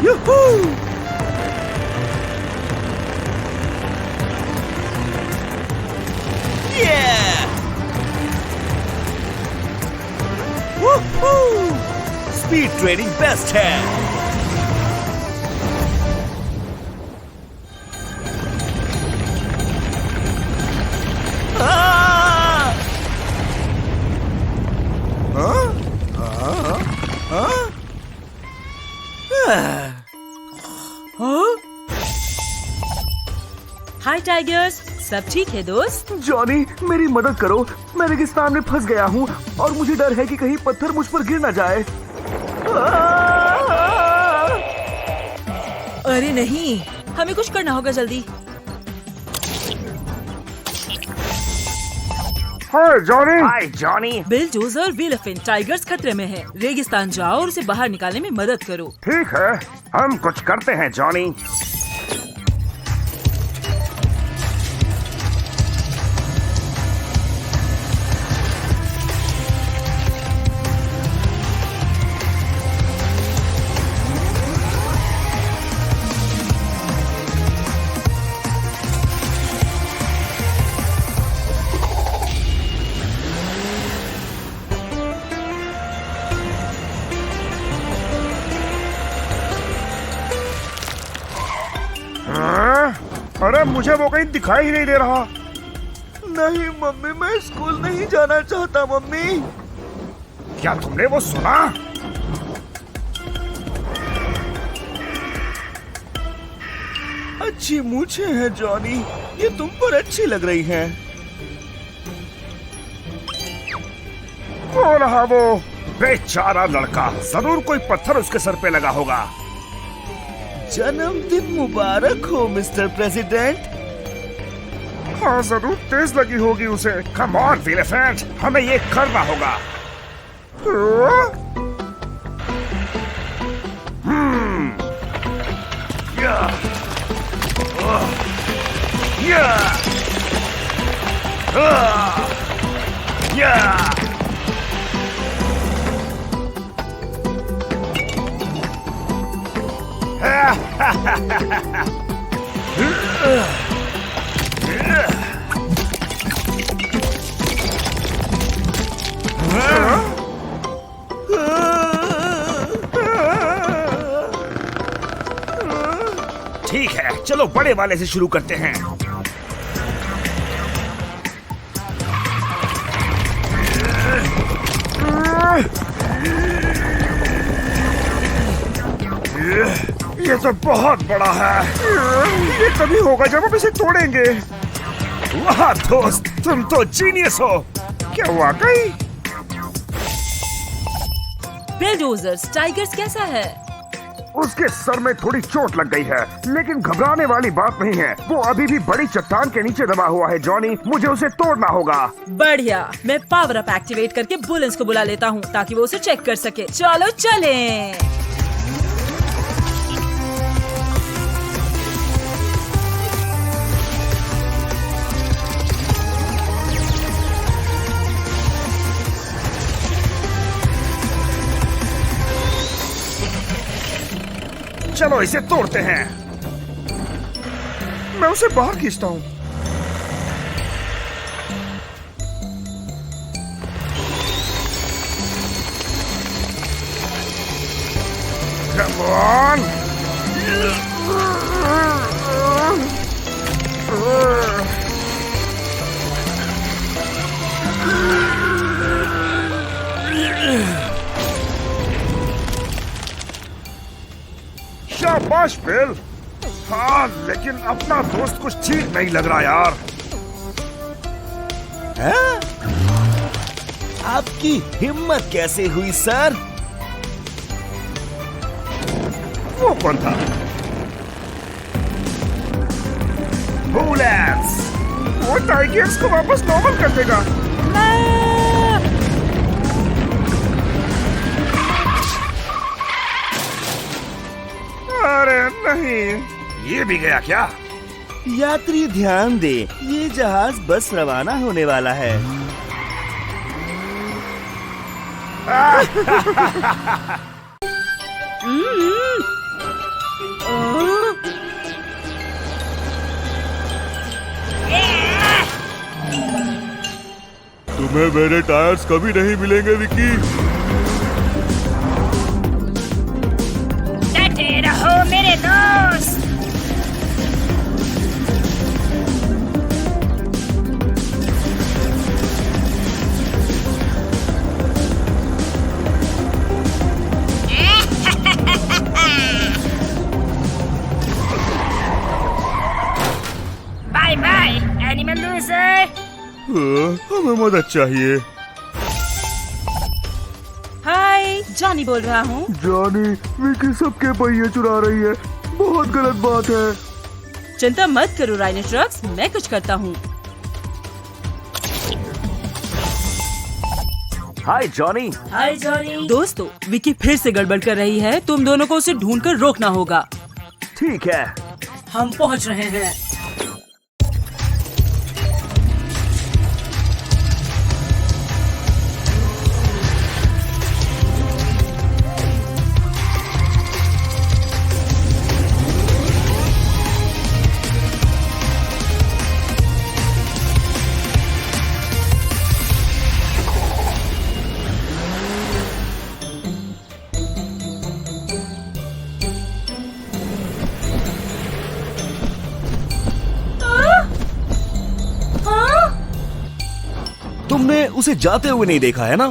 यूहू! स्पीड ट्रेनिंग बेस्ट है। हाय टाइगर्स, सब ठीक है दोस्त? जॉनी, मेरी मदद करो। मैं रेगिस्तान में फंस गया हूँ और मुझे डर है कि कहीं पत्थर मुझ पर गिर ना जाए। अरे नहीं, हमें कुछ करना होगा जल्दी। हाय जॉनी। हाय जॉनी। बिलडोजर, विलफिन, टाइगर्स खतरे में है। रेगिस्तान जाओ और उसे बाहर निकालने में मदद करो। ठीक है, हम कुछ करते हैं जॉनी। अरे मुझे वो कहीं दिखाई ही नहीं दे रहा। नहीं मम्मी, मैं स्कूल नहीं जाना चाहता मम्मी। क्या तुमने वो सुना? अच्छी मूछें हैं जॉनी, ये तुम पर अच्छी लग रही हैं। वो रहा वो बेचारा लड़का, जरूर कोई पत्थर उसके सर पे लगा होगा। जन्मदिन मुबारक हो मिस्टर प्रेसिडेंट। हाँ जरूर तेज लगी होगी उसे। कम ऑन एलिफेंट, हमें ये करना होगा। ठीक है, चलो बड़े वाले से शुरू करते हैं। ये तो बहुत बड़ा है। ये तभी होगा जब हम इसे तोड़ेंगे। वाह दोस्त, तुम तो जीनियस हो। क्या वाकई? बिल्डोजर्स, टाइगर्स कैसा है? उसके सर में थोड़ी चोट लग गई है, लेकिन घबराने वाली बात नहीं है। वो अभी भी बड़ी चट्टान के नीचे दबा हुआ है जॉनी, मुझे उसे तोड़ना होगा। बढ़िया, मैं पावर अप एक्टिवेट करके बुलेंस को बुला लेता हूँ ताकि वो उसे चेक कर सके। चलो चलें। चलो इसे तोड़ते हैं। मैं उसे बाहर खींचता हूँ। Come on! शाबाश बिल। हाँ, लेकिन अपना दोस्त कुछ ठीक नहीं लग रहा यार। हैं? आपकी हिम्मत कैसे हुई सर? वो कौन था? बुलेंस! वो टाइगर्स को वापस नॉर्मल कर देगा। अरे नहीं, ये भी गया क्या? यात्री ध्यान दे, ये जहाज बस रवाना होने वाला है। तुम्हें मेरे टायर्स कभी नहीं मिलेंगे विकी। डटे रहो मेरे दोस्त। Bye bye animal loser. हमें मदद चाहिए। हाय, जॉनी बोल रहा हूँ। जॉनी, विकी सबके पहिए चुरा रही है, बहुत गलत बात है। चिंता मत करो राइनोट्रक्स, मैं कुछ करता हूँ। हाय जॉनी। हाय जॉनी। दोस्तों, विकी फिर से गड़बड़ कर रही है। तुम दोनों को उसे ढूंढकर रोकना होगा। ठीक है, हम पहुँच रहे हैं। उसे जाते हुए नहीं देखा है ना?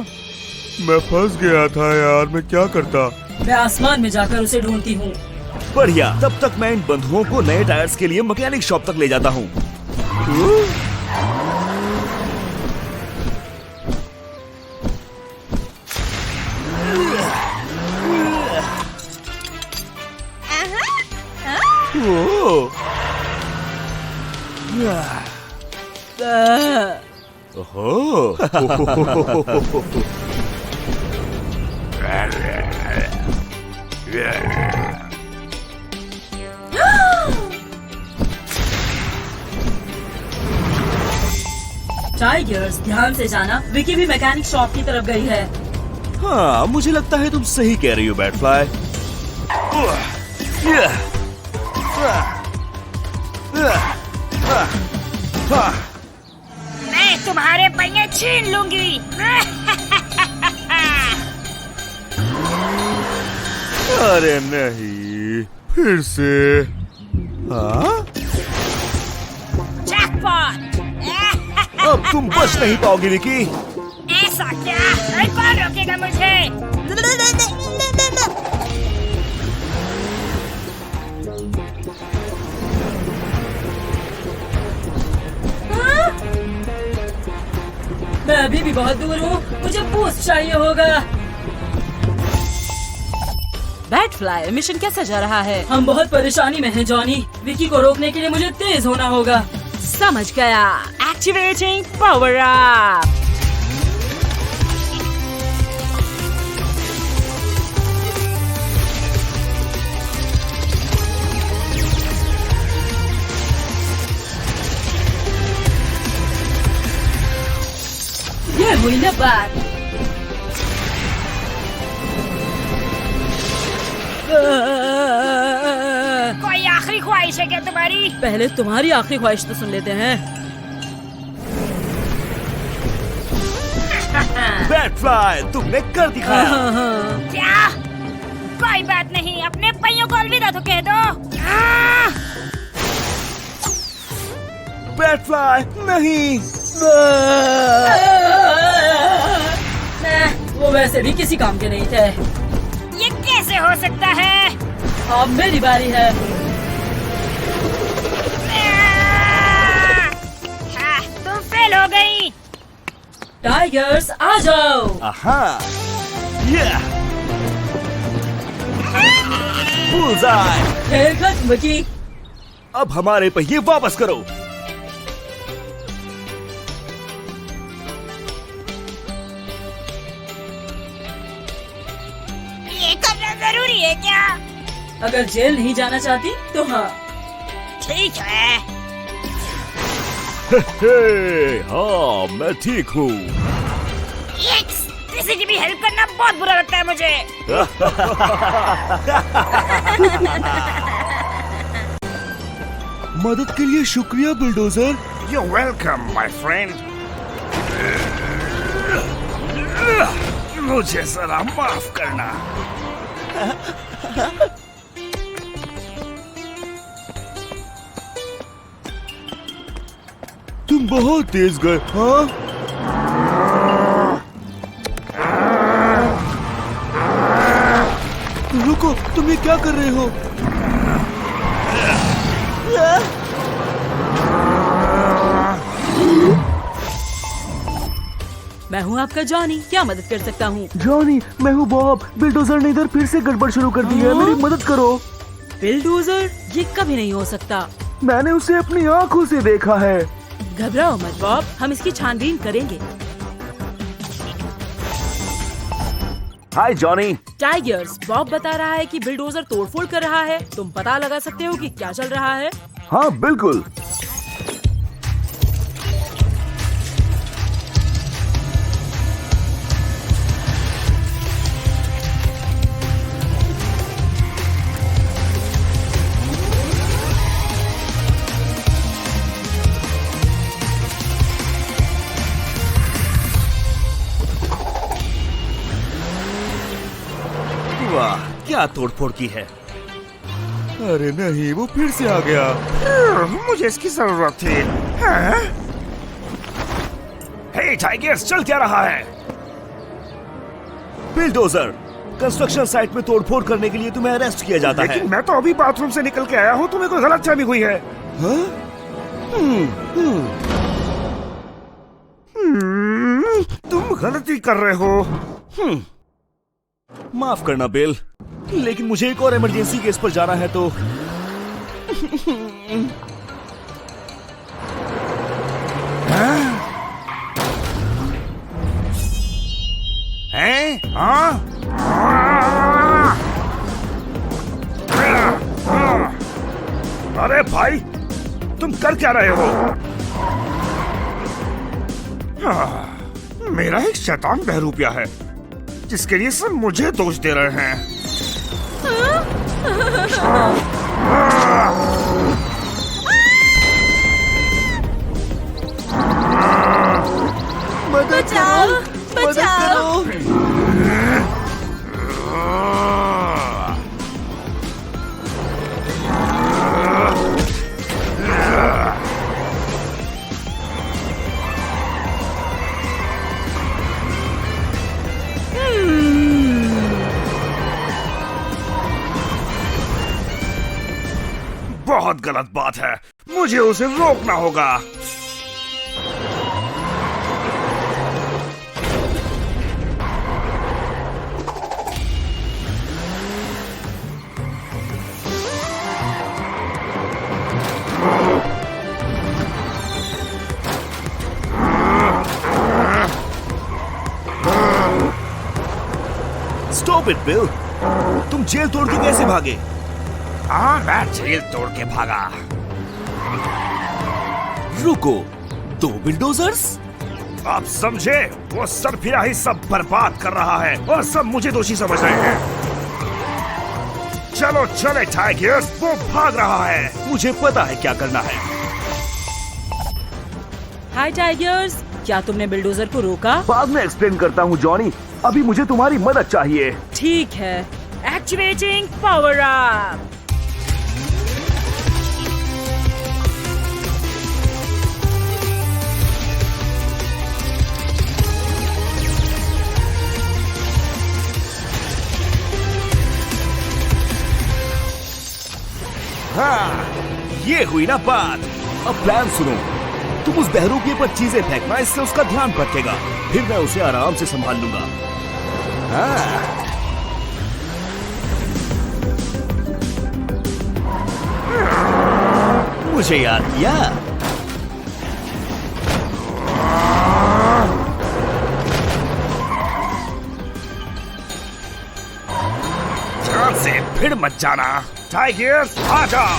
मैं फंस गया था यार, मैं क्या करता। मैं आसमान में जाकर उसे ढूंढती हूँ। बढ़िया, तब तक मैं इन बंधुओं को नए टायर्स के लिए मैकेनिक शॉप तक ले जाता हूँ। ओहो। टाइगर्स, ध्यान से जाना, विकी भी मैकेनिक शॉप की तरफ गई है। हाँ, मुझे लगता है तुम सही कह रही हो बैटफ्लाई। मैं तुम्हारे पहिए छीन लूंगी। अरे नहीं, फिर से। हाँ? जैकपॉट। अब तुम बच नहीं पाओगी विकी। ऐसा क्या? अरे कौन रोकेगा मुझे? मैं अभी भी बहुत दूर हूँ, मुझे बूस्ट चाहिए होगा। बैटफ्लाई, मिशन कैसा जा रहा है? हम बहुत परेशानी में हैं जॉनी। विकी को रोकने के लिए मुझे तेज होना होगा। समझ गया। Activating power up. ये हुई ना बात। कोई आखिरी ख्वाहिश है क्या तुम्हारी? पहले तुम्हारी आखिरी ख्वाहिश तो सुन लेते हैं। बैटफ्लाई, तुमने कर दिखाया। क्या? कोई बात नहीं, अपने पहियों को अलविदा तो कह दो। बैटफ्लाई, नहीं। वो वैसे भी किसी काम के नहीं थे। ये कैसे हो सकता है? अब मेरी बारी है। तुम फेल हो गई। टाइगर्स, आ जाओ। आहा, बुलजाई। खेल खत्म विकी। अब हमारे पहिए वापस करो। ये करना जरूरी है क्या? अगर जेल नहीं जाना चाहती तो हाँ। ठीक है। हाँ, मैं ठीक हूँ। किसी की भी हेल्प करना बहुत बुरा लगता है मुझे। मदद के लिए शुक्रिया bulldozer. You're welcome, my friend. मुझे जरा माफ करना। तुम बहुत तेज गए। हाँ? रुको, तुम ये क्या कर रहे हो? मैं हूँ आपका जॉनी, क्या मदद कर सकता हूँ? जॉनी, मैं हूँ बॉब। बिल्डोजर ने इधर फिर से गड़बड़ शुरू कर दी है। मेरी मदद करो। बिल्डोजर? ये कभी नहीं हो सकता। मैंने उसे अपनी आंखों से देखा है। घबराओ मत बॉब, हम इसकी छानबीन करेंगे। हाय जॉनी। टाइगर्स, बॉब बता रहा है कि बिल्डोजर तोड़फोड़ कर रहा है। तुम पता लगा सकते हो कि क्या चल रहा है? हाँ बिल्कुल। वाह, क्या तोड़फोड़ की है। अरे नहीं, वो फिर से आ गया। मुझे इसकी जरूरत थी। हाँ? हे हे टाइगर्स, चल क्या रहा है? बिल्डोजर, कंस्ट्रक्शन साइट में तोड़फोड़ करने के लिए तुम्हें अरेस्ट किया जाता है। लेकिन मैं तो अभी बाथरूम से निकल के आया हूँ, तुम्हें कोई गलतफहमी हुई है? तुम गलती कर रहे हो। माफ करना बिल, लेकिन मुझे एक और इमरजेंसी केस पर जाना है तो हैं? हाँ? अरे भाई, तुम कर क्या रहे हो? मेरा एक शैतान बहरूपिया है जिसके लिए सब मुझे दोष दे रहे हैं। बचाओ, बचाओ। बहुत गलत बात है, मुझे उसे रोकना होगा। स्टॉप इट बिल, तुम जेल तोड़ के कैसे भागे? हाँ, मैं जेल तोड़ के भागा। रुको, 2 बिल्डोजर्स? आप समझे? वो सरफिरा ही सब बर्बाद कर रहा है और सब मुझे दोषी समझ रहे हैं। चलो चले टाइगर्स, वो भाग रहा है। मुझे पता है क्या करना है। हाय टाइगर्स, क्या तुमने बिल्डोजर को रोका? बाद में एक्सप्लेन करता हूँ जॉनी, अभी मुझे तुम्हारी मदद चाहिए। ठीक है, एक्टिवेटिंग पावर अप। हाँ, ये हुई ना बात। अब प्लान सुनो, तुम उस बहरूपिये पर चीजें फेंकना, इससे उसका ध्यान भटकेगा, फिर मैं उसे आराम से संभाल लूंगा। हाँ। मुझे याद किया। ध्यान से फिर मत जाना। टाइगर्स, आ जाओ।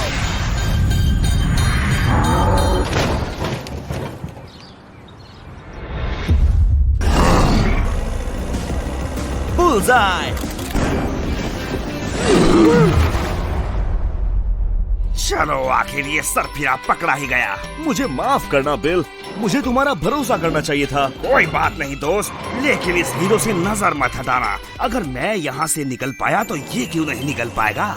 बुलजाई। चलो, आखिर ये सरफिरा पकड़ा ही गया। मुझे माफ करना बिल, मुझे तुम्हारा भरोसा करना चाहिए था। कोई बात नहीं दोस्त, लेकिन इस हीरो से नजर मत हटाना। अगर मैं यहाँ से निकल पाया तो ये क्यों नहीं निकल पाएगा?